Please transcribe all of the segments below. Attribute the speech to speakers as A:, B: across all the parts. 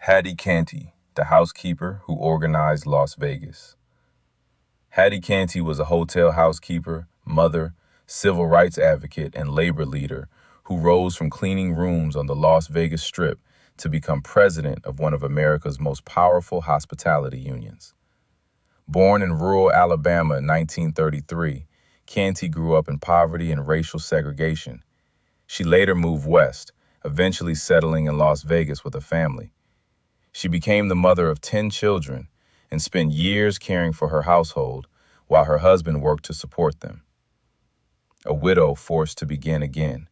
A: Hattie Canty, the housekeeper who organized Las Vegas. Hattie Canty was a hotel housekeeper, mother, civil rights advocate, and labor leader who rose from cleaning rooms on the Las Vegas Strip to become president of one of America's most powerful hospitality unions. Born in rural Alabama in 1933, Canty grew up in poverty and racial segregation. She later moved west, eventually settling in Las Vegas with a family. She became the mother of 10 children and spent years caring for her household while her husband worked to support them. A widow forced to begin again.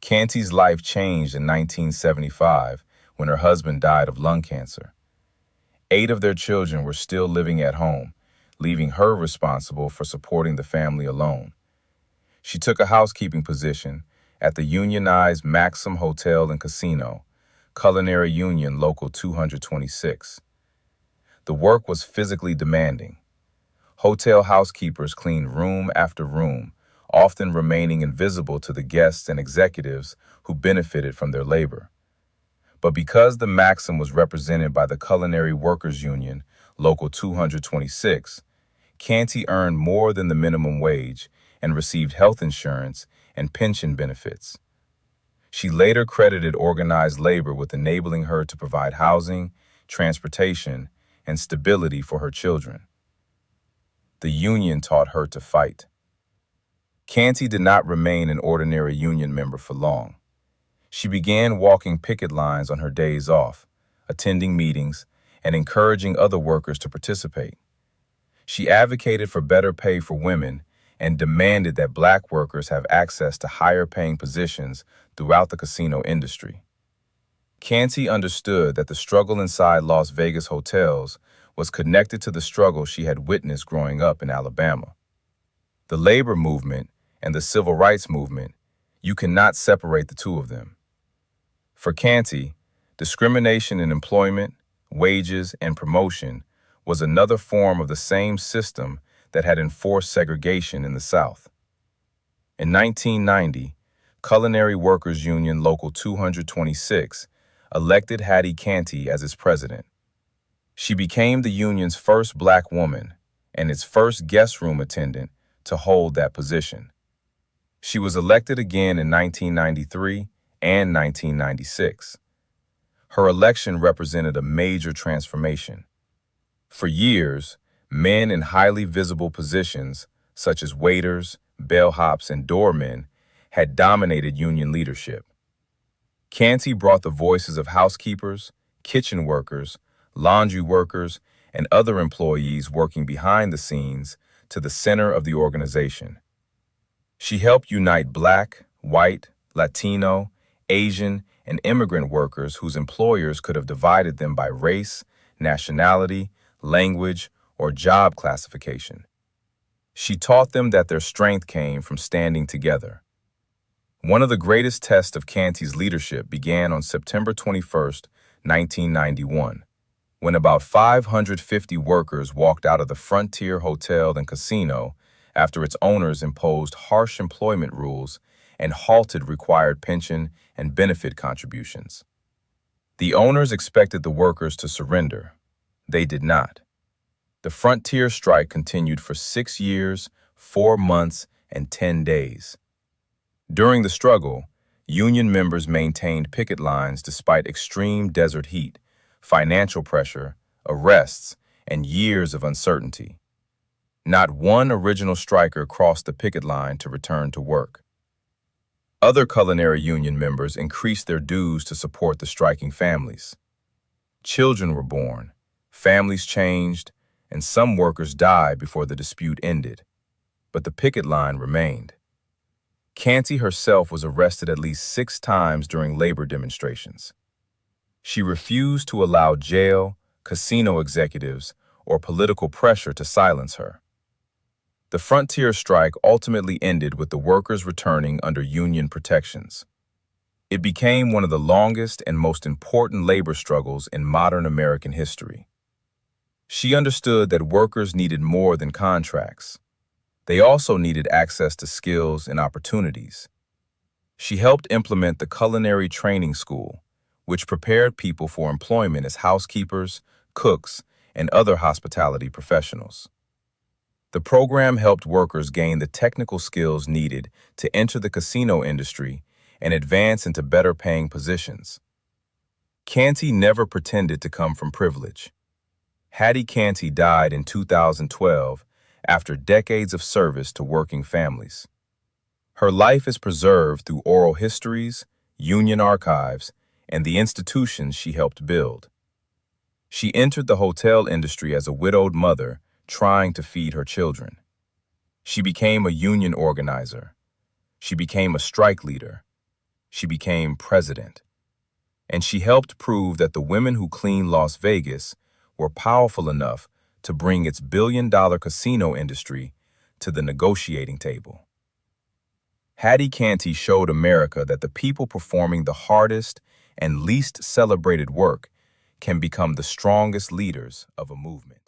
A: Canty's life changed in 1975 when her husband died of lung cancer. 8 of their children were still living at home, leaving her responsible for supporting the family alone. She took a housekeeping position at the unionized Maxim Hotel and Casino, Culinary Union Local 226. The work was physically demanding. Hotel housekeepers cleaned room after room, often remaining invisible to the guests and executives who benefited from their labor. But because the Maxim was represented by the Culinary Workers Union Local 226, Canty earned more than the minimum wage and received health insurance and pension benefits. She later credited organized labor with enabling her to provide housing, transportation, and stability for her children. The union taught her to fight. Canty did not remain an ordinary union member for long. She began walking picket lines on her days off, attending meetings, and encouraging other workers to participate. She advocated for better pay for women and demanded that Black workers have access to higher-paying positions throughout the casino industry. Canty understood that the struggle inside Las Vegas hotels was connected to the struggle she had witnessed growing up in Alabama. The labor movement and the civil rights movement, you cannot separate the two of them. For Canty, discrimination in employment, wages, and promotion was another form of the same system that had enforced segregation in the South. In 1990, Culinary Workers Union Local 226 elected Hattie Canty as its president. She became the union's first Black woman and its first guest room attendant to hold that position. She was elected again in 1993 and 1996. Her election represented a major transformation. For years, men in highly visible positions, such as waiters, bellhops, and doormen, had dominated union leadership. Canty brought the voices of housekeepers, kitchen workers, laundry workers, and other employees working behind the scenes to the center of the organization. She helped unite Black, white, Latino, Asian, and immigrant workers whose employers could have divided them by race, nationality, language, or job classification. She taught them that their strength came from standing together. One of the greatest tests of Canty's leadership began on September 21, 1991, when about 550 workers walked out of the Frontier Hotel and Casino after its owners imposed harsh employment rules and halted required pension and benefit contributions. The owners expected the workers to surrender. They did not. The Frontier strike continued for 6 years, 4 months, and 10 days. During the struggle, union members maintained picket lines despite extreme desert heat, financial pressure, arrests, and years of uncertainty. Not one original striker crossed the picket line to return to work. Other Culinary Union members increased their dues to support the striking families. Children were born, families changed, and some workers died before the dispute ended. But the picket line remained. Canty herself was arrested at least 6 times during labor demonstrations. She refused to allow jail, casino executives, or political pressure to silence her. The Frontier strike ultimately ended with the workers returning under union protections. It became one of the longest and most important labor struggles in modern American history. She understood that workers needed more than contracts. They also needed access to skills and opportunities. She helped implement the Culinary Training School, which prepared people for employment as housekeepers, cooks, and other hospitality professionals. The program helped workers gain the technical skills needed to enter the casino industry and advance into better-paying positions. Canty never pretended to come from privilege. Hattie Canty died in 2012 after decades of service to working families. Her life is preserved through oral histories, union archives, and the institutions she helped build. She entered the hotel industry as a widowed mother trying to feed her children. She became a union organizer. She became a strike leader. She became president. And she helped prove that the women who cleaned Las Vegas were powerful enough to bring its billion-dollar casino industry to the negotiating table. Hattie Canty showed America that the people performing the hardest and least celebrated work can become the strongest leaders of a movement.